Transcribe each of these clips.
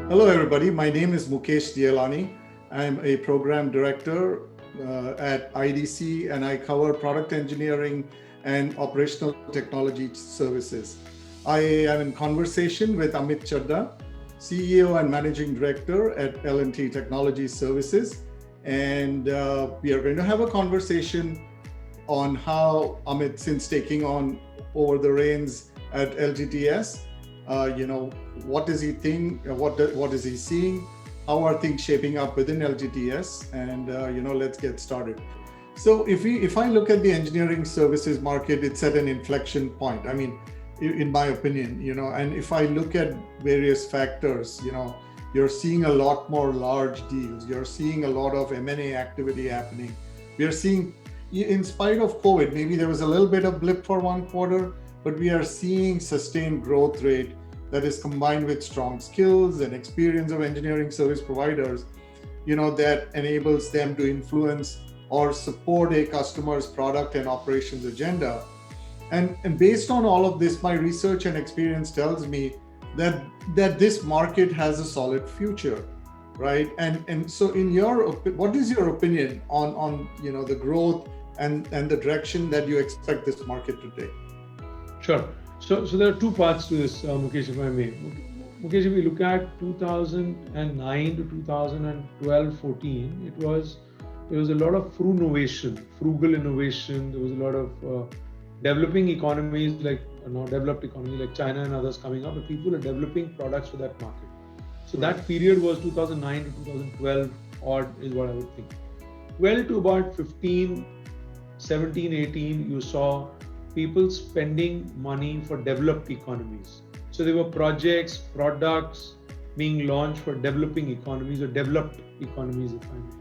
Hello, everybody. My name is Mukesh Dialani. I'm a program director at IDC, and I cover product engineering and operational technology services. I am in conversation with Amit Chadha, CEO and Managing Director at L&T Technology Services. And we are going to have a conversation on how Amit, since taking on over the reins at LTTS, what does he think? What is he seeing? How are things shaping up within LTTS? And let's get started. So if I look at the engineering services market, it's at an inflection point. I mean, in my opinion, and if I look at various factors, you're seeing a lot more large deals. You're seeing a lot of M&A activity happening. We are seeing, in spite of COVID, maybe there was a little bit of blip for one quarter, but we are seeing sustained growth rate that is combined with strong skills and experience of engineering service providers, that enables them to influence or support a customer's product and operations agenda. And based on all of this, my research and experience tells me that this market has a solid future, right? And so what is your opinion on the growth and the direction that you expect this market to take? Sure. So there are two parts to this, Mukesh, if I may. Mukesh, if we look at 2009 to 2012-14, there was a lot of frugal innovation. There was a lot of developing economies like developed economies like China and others coming up, but people are developing products for that market. So that period was 2009 to 2012 odd is what I would think. 12 to about 15, 17, 18, you saw people spending money for developed economies. So there were products being launched for developing economies or developed economies, if I may.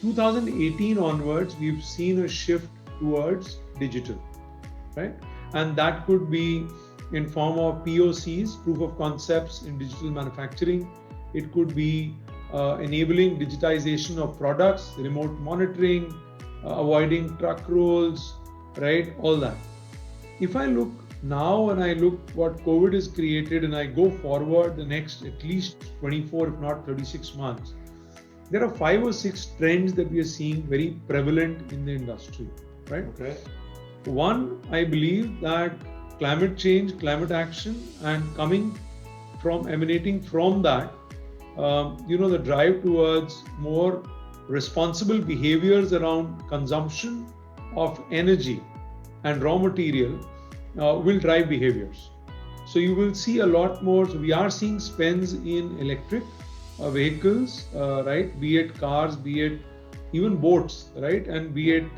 2018 onwards, we've seen a shift towards digital, right? And that could be in form of POCs, proof of concepts in digital manufacturing. It could be enabling digitization of products, remote monitoring, avoiding truck rolls, right? All that. If I look now and I look what COVID has created and I go forward the next at least 24, if not 36 months, there are 5 or 6 trends that we are seeing very prevalent in the industry, right? Okay. One, I believe that climate change, climate action, and emanating from that, the drive towards more responsible behaviors around consumption of energy and raw material will drive behaviors. So you will see a lot more. So we are seeing spends in electric vehicles, right? Be it cars, be it even boats, right? And be it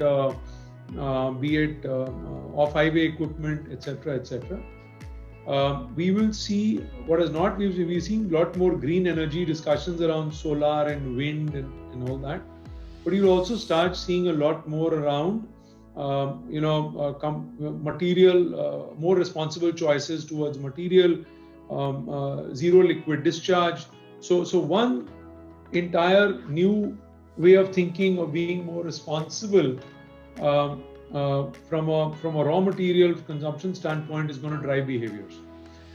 off-highway equipment, etc., etc. We will see we're seeing a lot more green energy discussions around solar and wind and all that. But you'll also start seeing a lot more around material, more responsible choices towards material, zero liquid discharge. So one entire new way of thinking of being more responsible from a raw material consumption standpoint is going to drive behaviors.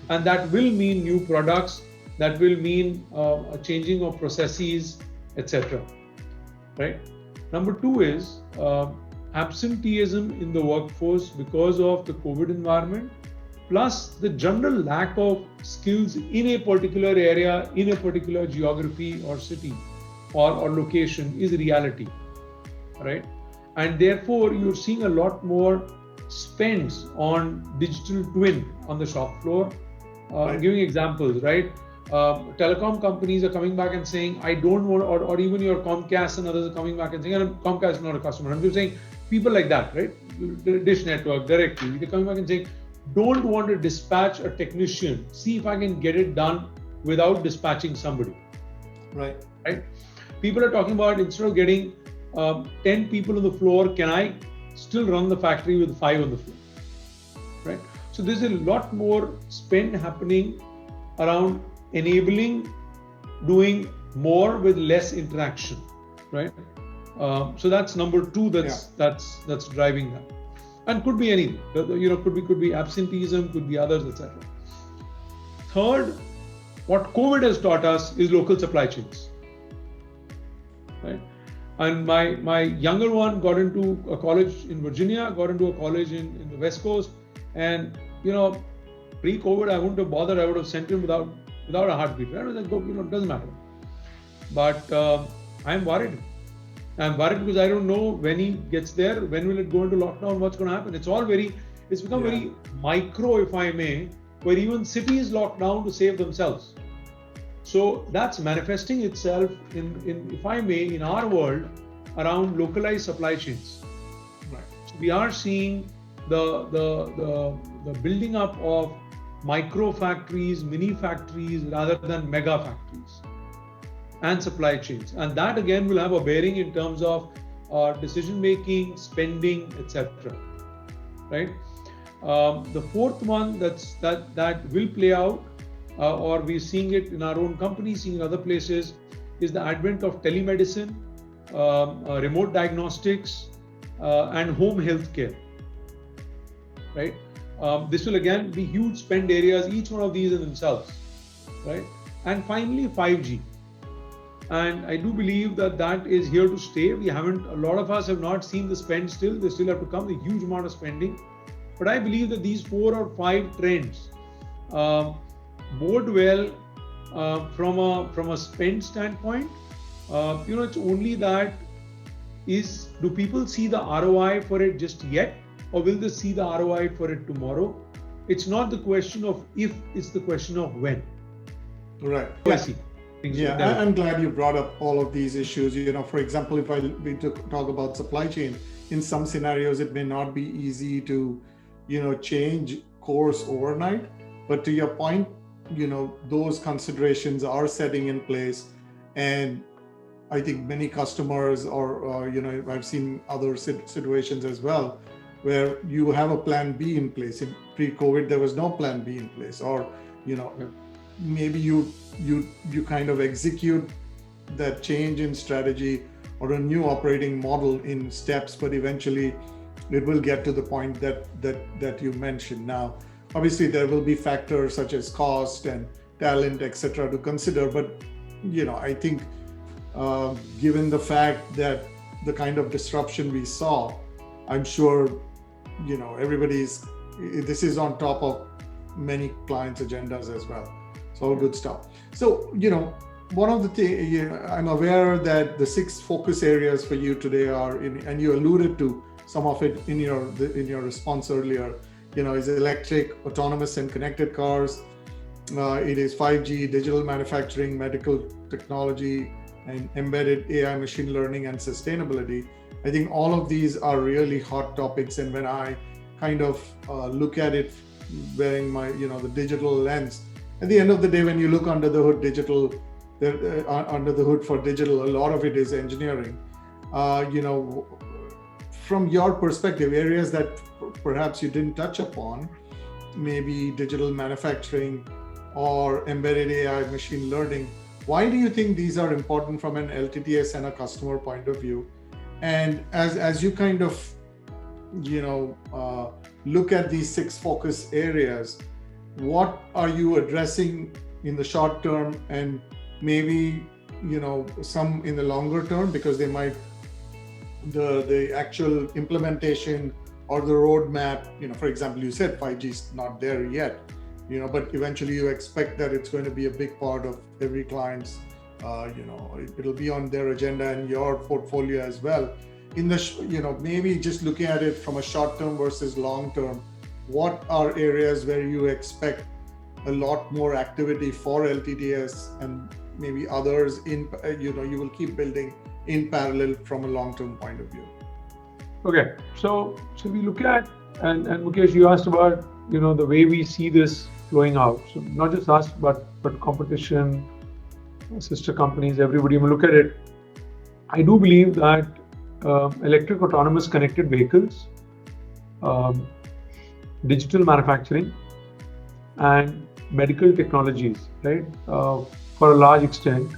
And that will mean new products, that will mean a changing of processes, etc. Right? Number 2 is absenteeism in the workforce because of the COVID environment, plus the general lack of skills in a particular area, in a particular geography or city or location is reality, right? And therefore, you're seeing a lot more spends on digital twin on the shop floor. Right. Giving examples, right? Telecom companies are coming back and saying, I don't want, or even your Comcast and others are coming back and saying, Comcast is not a customer. I'm just saying, people like that, right? The Dish Network, directly, they're coming back and saying, don't want to dispatch a technician. See if I can get it done without dispatching somebody. Right? People are talking about instead of getting 10 people on the floor, can I still run the factory with 5 on the floor? Right? So there's a lot more spend happening around enabling doing more with less interaction, right? So that's number 2. That's driving that, and could be anything. Could be absenteeism, could be others, etc. Third, what COVID has taught us is local supply chains, right? And my younger one got into a college in Virginia, got into a college in the West Coast, and pre-COVID, I wouldn't have bothered. I would have sent him without a heartbeat. Right? I was like, it doesn't matter. But I'm worried. I'm worried because I don't know when he gets there, when will it go into lockdown, what's going to happen. It's become very micro, if I may, where even cities lock down to save themselves. So that's manifesting itself in if I may, in our world around localized supply chains. Right. So we are seeing the building up of micro factories, mini factories rather than mega factories and supply chains, and that again will have a bearing in terms of decision making, spending, etc. Right. The fourth one that will play out, or we're seeing it in our own company, seeing in other places, is the advent of telemedicine, remote diagnostics, and home health care. Right. This will again be huge spend areas, each one of these in themselves. Right. And finally, 5G. And I do believe that is here to stay. A lot of us have not seen the spend still. They still have to come, the huge amount of spending. But I believe that these 4 or 5 trends bode well from a spend standpoint. It's only that do people see the ROI for it just yet, or will they see the ROI for it tomorrow? It's not the question of if, it's the question of when. Right. Yeah. I'm glad you brought up all of these issues. For example, if we talk about supply chain, in some scenarios, it may not be easy to, change course overnight. But to your point, those considerations are setting in place. And I think many customers I've seen other situations as well, where you have a plan B in place. In pre-COVID, there was no plan B in place, or, maybe you kind of execute that change in strategy or a new operating model in steps, but eventually it will get to the point that you mentioned. Now, obviously there will be factors such as cost and talent, etc., to consider, but I think given the fact that the kind of disruption we saw, I'm sure this is on top of many clients' agendas as well. So all good stuff. So, one of the things, I'm aware that the 6 focus areas for you today are and you alluded to some of it in your response earlier, is electric, autonomous and connected cars. It is 5G, digital manufacturing, medical technology, and embedded AI, machine learning, and sustainability. I think all of these are really hot topics. And when I kind of look at it wearing my, the digital lens, at the end of the day, when you look under the hood, under the hood for digital, a lot of it is engineering. From your perspective, areas that perhaps you didn't touch upon, maybe digital manufacturing or embedded AI, machine learning. Why do you think these are important from an LTTS and a customer point of view? And as you kind of, look at these 6 focus areas, what are you addressing in the short term, and maybe some in the longer term, because they might the actual implementation or the roadmap, for example, you said 5G is not there yet, but eventually you expect that it's going to be a big part of every client's, it'll be on their agenda and your portfolio as well. In the maybe just looking at it from a short term versus long term, what are areas where you expect a lot more activity for LTTS, and maybe others you will keep building in parallel from a long-term point of view? Okay, so we look at, and Mukesh, you asked about the way we see this flowing out. So not just us, but competition, sister companies, everybody. When we look at it, I do believe that electric, autonomous, connected vehicles, digital manufacturing, and medical technologies, right, for a large extent,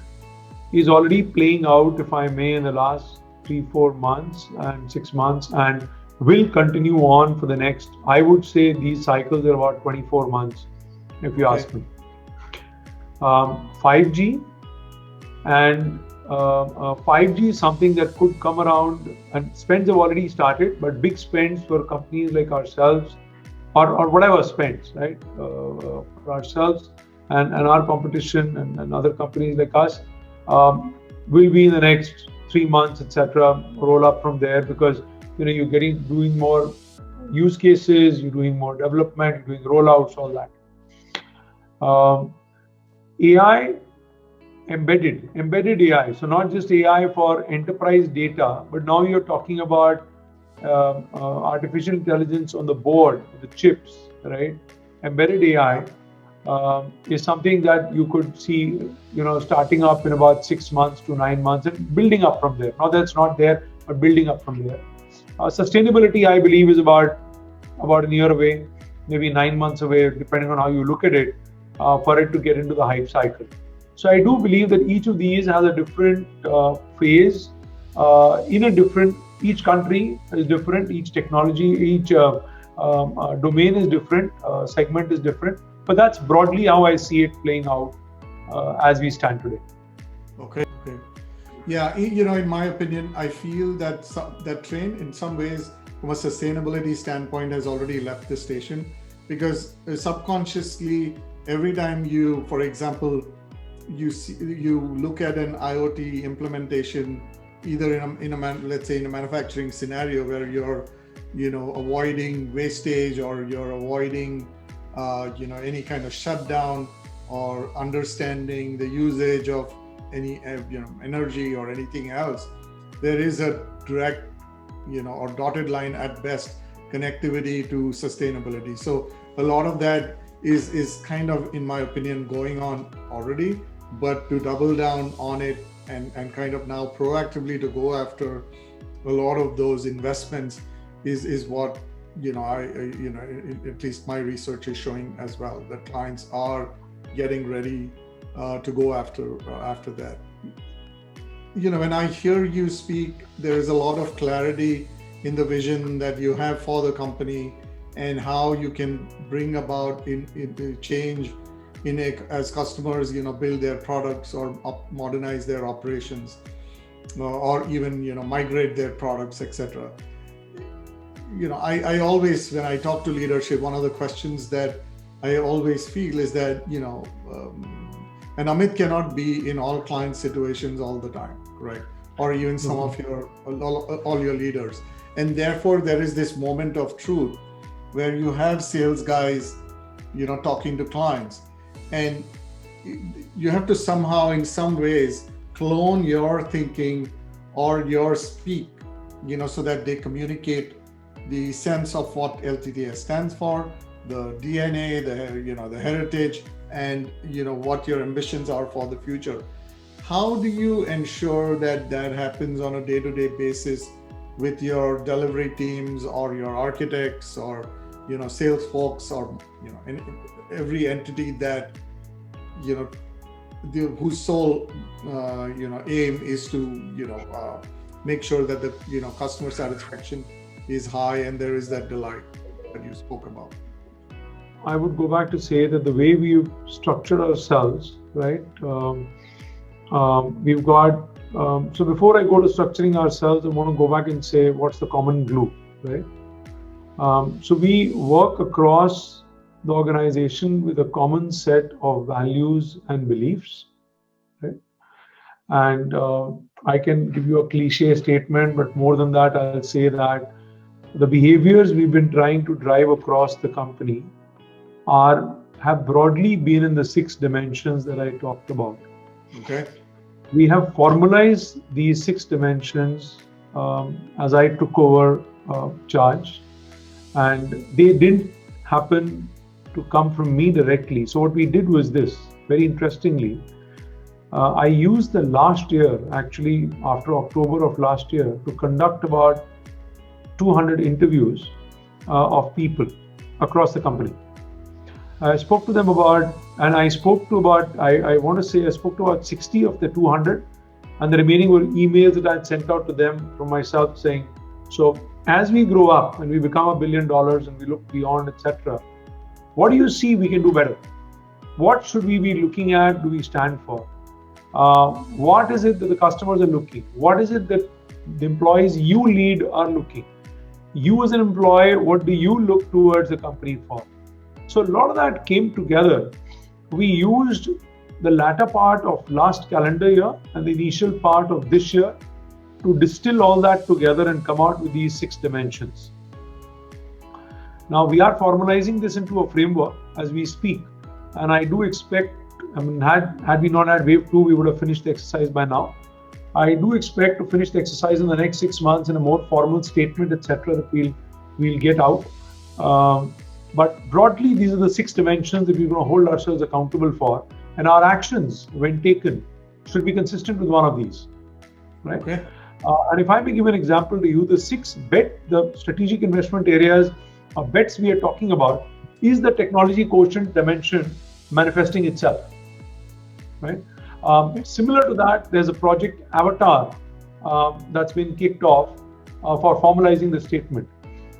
is already playing out, if I may, in the last 3-4 months and 6 months, and will continue on for the next, I would say these cycles are about 24 months, if you ask me. 5G, and 5G is something that could come around, and spends have already started, but big spends for companies like ourselves, or whatever spends, right? For ourselves and our competition and other companies like us, will be in the next 3 months, etc. Roll up from there, because you're doing more use cases, you're doing more development, you're doing rollouts, all that. AI, embedded AI. So not just AI for enterprise data, but now you're talking about artificial intelligence on the board, the chips, right? Embedded AI is something that you could see, starting up in about 6 months to 9 months and building up from there. Now that's not there, but building up from there. Sustainability, I believe, is about a year away, maybe 9 months away, depending on how you look at it, for it to get into the hype cycle. So I do believe that each of these has a different phase, each country is different, each technology, each domain is different, segment is different. But that's broadly how I see it playing out as we stand today. Okay. Yeah, in my opinion, I feel that that train, in some ways, from a sustainability standpoint, has already left the station, because subconsciously, every time you, for example, you look at an IoT implementation, either let's say in a manufacturing scenario where you're avoiding wastage, or you're avoiding any kind of shutdown, or understanding the usage of any energy or anything else, there is a direct or dotted line at best connectivity to sustainability. So a lot of that is kind of, in my opinion, going on already, but to double down on it and kind of now proactively to go after a lot of those investments is what at least my research is showing as well, that clients are getting ready to go after that. When I hear you speak, there is a lot of clarity in the vision that you have for the company, and how you can bring about in change as customers build their products or modernize their operations, or even migrate their products, etc. I always, when I talk to leadership, one of the questions that I always feel is that and Amit cannot be in all client situations all the time, right? Or even some of all your leaders, and therefore there is this moment of truth where you have sales guys talking to clients, and you have to somehow, in some ways, clone your thinking or your speak, so that they communicate the sense of what LTTS stands for, the DNA, the heritage, and what your ambitions are for the future. How do you ensure that happens on a day-to-day basis with your delivery teams, or your architects, or sales folks, or every entity that whose sole aim is to make sure that the customer satisfaction is high and there is that delight that you spoke about? I would go back to say that the way we've structured ourselves, right? We've got so before I go to structuring ourselves, I want to go back and say what's the common glue, right? So we work across the organization with a common set of values and beliefs, right? And I can give you a cliche statement, but more than that, I'll say that the behaviors we've been trying to drive across the company have broadly been in the 6 dimensions that I talked about. Okay. We have formalized these 6 dimensions as I took over charge, and they didn't happen to come from me directly. So what we did was this, very interestingly, I used the last year, actually after October of last year, to conduct about 200 interviews of people across the company. I spoke to them about, and I spoke to about, I want to say I spoke to about 60 of the 200, and the remaining were emails that I had sent out to them from myself saying, so as we grow up and we become $1 billion and we look beyond, etc., what do you see we can do better? what should we be looking at? Do we stand for? What is it that the customers are looking? What is it that the employees you lead are looking? You as an employee, what do you look towards the company for? So a lot of that came together. We used the latter part of last calendar year and the initial part of this year to distill all that together and come out with these 6 dimensions. Now we are formalizing this into a framework as we speak, and I do expect, had we not had wave 2, we would have finished the exercise by now. I do expect to finish the exercise in the next 6 months in a more formal statement, etc., that we'll get out. But broadly, these are the 6 dimensions that we're going to hold ourselves accountable for, and our actions, when taken, should be consistent with one of these, right? Okay. And if I may give an example to you, the strategic investment areas of bets we are talking about is the technology quotient dimension manifesting itself, right? Similar to that, there's a project Avatar that's been kicked off for formalizing the statement.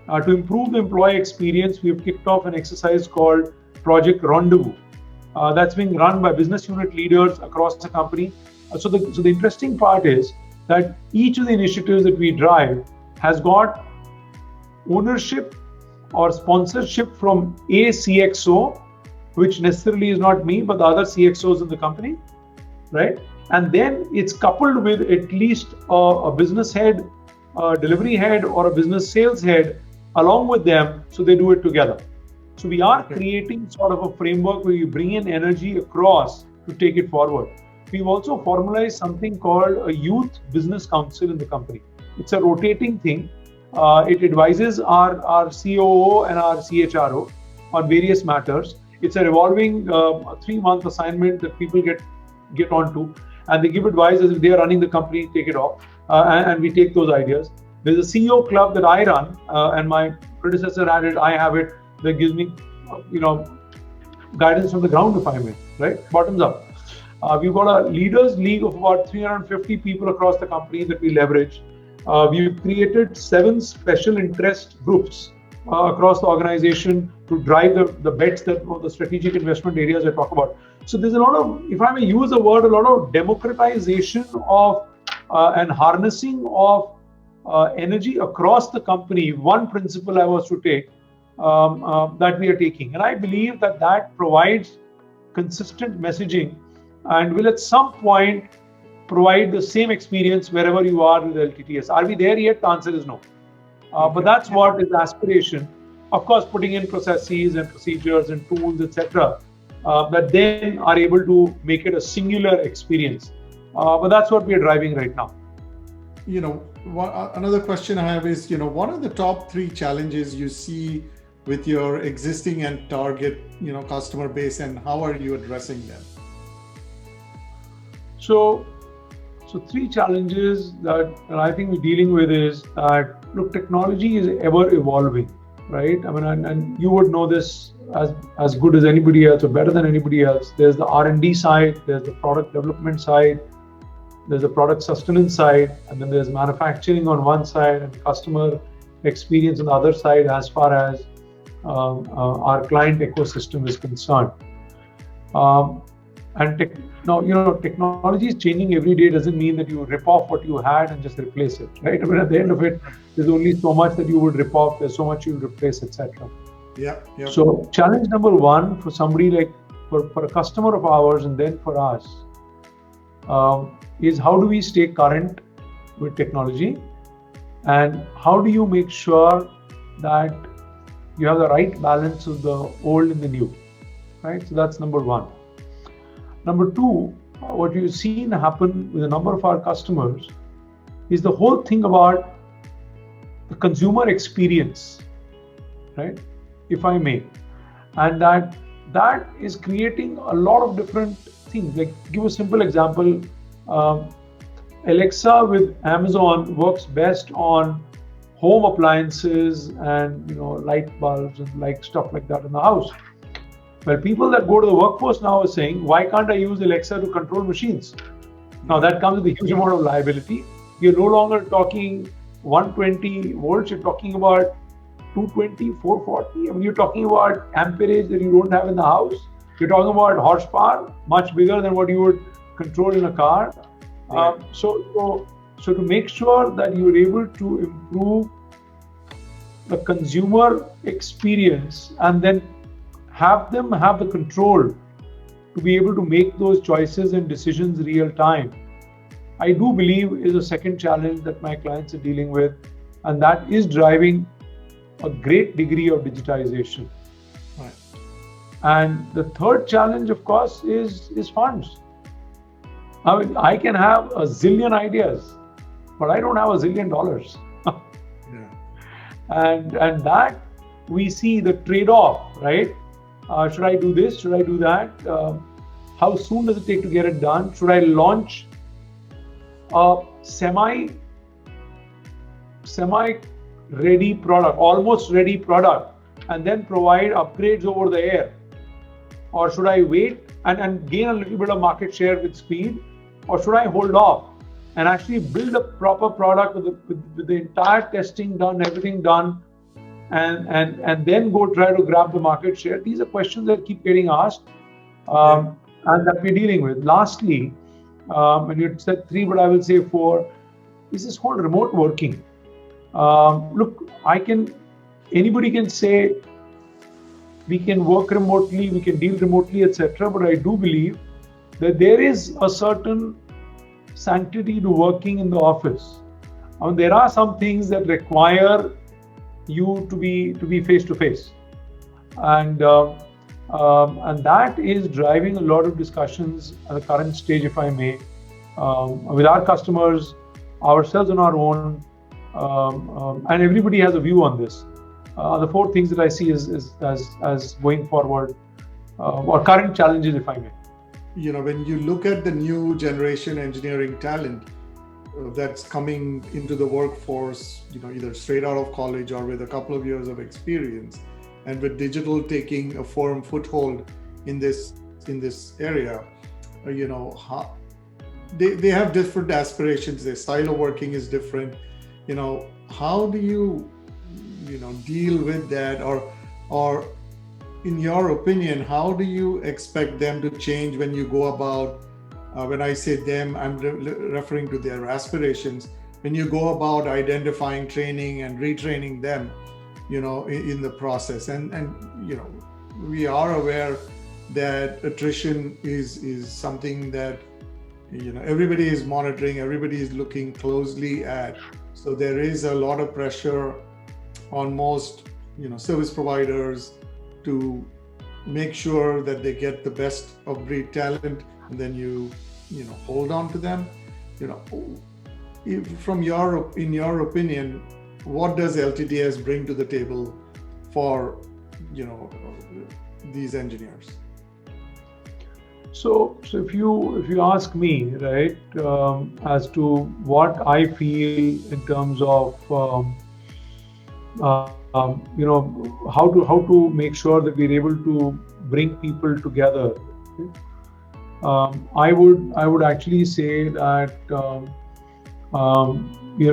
To improve the employee experience, we've kicked off an exercise called Project Rendezvous. That's being run by business unit leaders across the company. So the interesting part is that each of the initiatives that we drive has got ownership or sponsorship from a CXO, which necessarily is not me, but the other CXOs in the company, right? And then it's coupled with at least a business head, a delivery head, or a business sales head along with them, so they do it together. So we are creating sort of a framework where you bring in energy across to take it forward. We've also formalized something called a youth business council in the company. It's a rotating thing. It advises our COO and our CHRO on various matters. It's a revolving 3-month assignment that people get onto, and they give advice as if they are running the company, take it off, and we take those ideas. There's a CEO club that I run, and my predecessor had it, I have it, that gives me, guidance from the ground, if I may, right? Bottoms up. We've got a leaders league of about 350 people across the company that we leverage. We've created 7 special interest groups across the organization to drive the bets the strategic investment areas I talk about. So there's a lot of, if I may use a word, a lot of democratization of and harnessing of energy across the company. One principle I was to take that we are taking, and I believe that provides consistent messaging and will at some point provide the same experience wherever you are with LTTS. Are we there yet? The answer is no. But that's what is aspiration. Of course, putting in processes and procedures and tools, etc., that then are able to make it a singular experience. But that's what we are driving right now. Another question I have is, what are the top 3 challenges you see with your existing and target, customer base, and how are you addressing them? So 3 challenges that I think we're dealing with is that, look, technology is ever evolving, right? And you would know this as good as anybody else or better than anybody else. There's the R&D side, there's the product development side, there's the product sustenance side, and then there's manufacturing on one side and customer experience on the other side as far as our client ecosystem is concerned. Technology is changing every day. Doesn't mean that you rip off what you had and just replace it, right? At the end of it, there's only so much that you would rip off, there's so much you would replace, etc. Yeah. So challenge number 1 for somebody like, for a customer of ours and then for us, is how do we stay current with technology, and how do you make sure that you have the right balance of the old and the new, right? So that's number 1. Number 2, what you've seen happen with a number of our customers is the whole thing about the consumer experience, right? If I may. And that is creating a lot of different things. Like, give a simple example. Alexa with Amazon works best on home appliances and light bulbs and stuff like that in the house. Well, people that go to the workforce now are saying, why can't I use Alexa to control machines? Now that comes with a huge amount of liability. You're no longer talking 120 volts, you're talking about 220, 440. You're talking about amperage that you don't have in the house. You're talking about horsepower, much bigger than what you would control in a car. Right. So to make sure that you're able to improve the consumer experience and then have them have the control to be able to make those choices and decisions real time, I do believe is a second challenge that my clients are dealing with, and that is driving a great degree of digitization. Right. And the third challenge, of course, is funds. I mean, I can have a zillion ideas, but I don't have a zillion dollars. Yeah. And that we see the trade-off, right? Should I do this? Should I do that? How soon does it take to get it done? Should I launch a semi-ready product, almost ready product, and then provide upgrades over the air? Or should I wait and gain a little bit of market share with speed? Or should I hold off and actually build a proper product with the entire testing done, everything done, and then go try to grab the market share? These are questions that keep getting asked and that we're dealing with. Lastly, and you said 3, but I will say 4, is this whole remote working. Look, anybody can say we can work remotely, we can deal remotely, etc. But I do believe that there is a certain sanctity to working in the office. I mean, there are some things that require you to be face to face, and that is driving a lot of discussions at the current stage, if I may, with our customers, ourselves on our own, and everybody has a view on this. The 4 things that I see as going forward, or current challenges, if I may. When you look at the new generation engineering talent that's coming into the workforce, either straight out of college or with a couple of years of experience, and with digital taking a firm foothold in this area, they have different aspirations. Their style of working is different. How do you deal with that, or in your opinion, how do you expect them to change when you go about, when I say them, I'm referring to their aspirations, when you go about identifying, training and retraining them, in the process? And we are aware that attrition is something that everybody is monitoring, everybody is looking closely at. So there is a lot of pressure on most service providers to make sure that they get the best of breed talent, and then you hold on to them. In your opinion, what does LTTS bring to the table for these engineers? So if you ask me, right, as to what I feel in terms of how to make sure that we're able to bring people together, I would actually say that we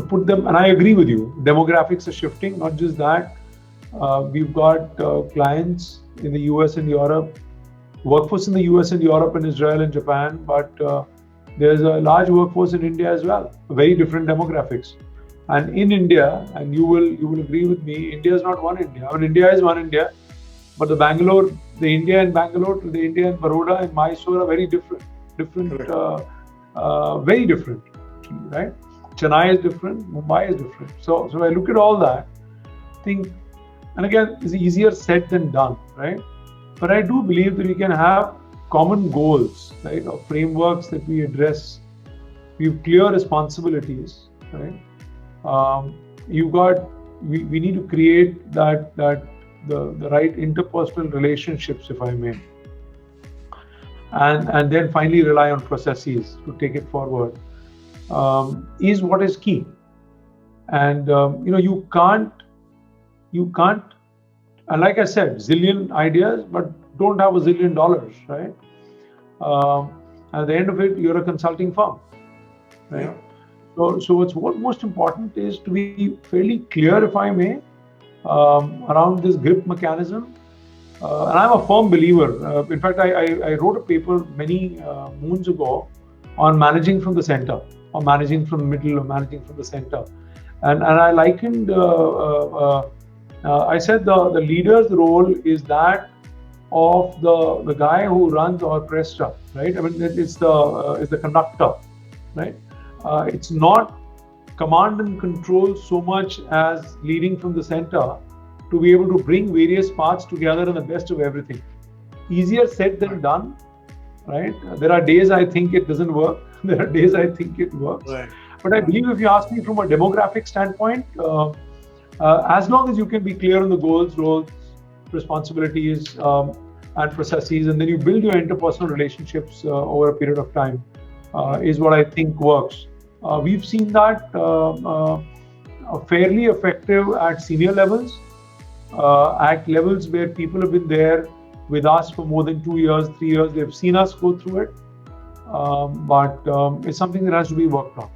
put them, and I agree with you, demographics are shifting. Not just that, we've got clients in the US and Europe, workforce in the US and Europe and Israel and Japan, but there's a large workforce in India as well, very different demographics. And in India, and you will agree with me, India is not one India. I mean, India is one India, but the India in Bangalore to the India in Baroda and Mysore are very different, very different, right? Chennai is different, Mumbai is different. So I look at all that, think, and again, it's easier said than done, right? But I do believe that we can have common goals, right, or frameworks that we address. We have clear responsibilities, right? We need to create the right interpersonal relationships, if I may, and then finally rely on processes to take it forward, is what is key. And you can't, and like I said, zillion ideas, but don't have $1 zillion, right? At the end of it, you're a consulting firm, right? Yeah. So what's most important is to be fairly clear, if I may, around this grip mechanism, And I'm a firm believer. In fact, I wrote a paper many moons ago on managing from the center, or managing from the middle, or managing from the center. And I likened, I said the leader's role is that of the guy who runs the orchestra, right? I mean, it's the conductor, right? It's not command and control so much as leading from the center to be able to bring various parts together in the best of everything. Easier said than done, right? There are days I think it doesn't work. There are days I think it works. Right. But I believe if you ask me from a demographic standpoint, as long as you can be clear on the goals, roles, responsibilities, and processes, and then you build your interpersonal relationships over a period of time, is what I think works. We've seen that fairly effective at senior levels, at levels where people have been there with us for more than 2 years, 3 years. They've seen us go through it, but it's something that has to be worked on.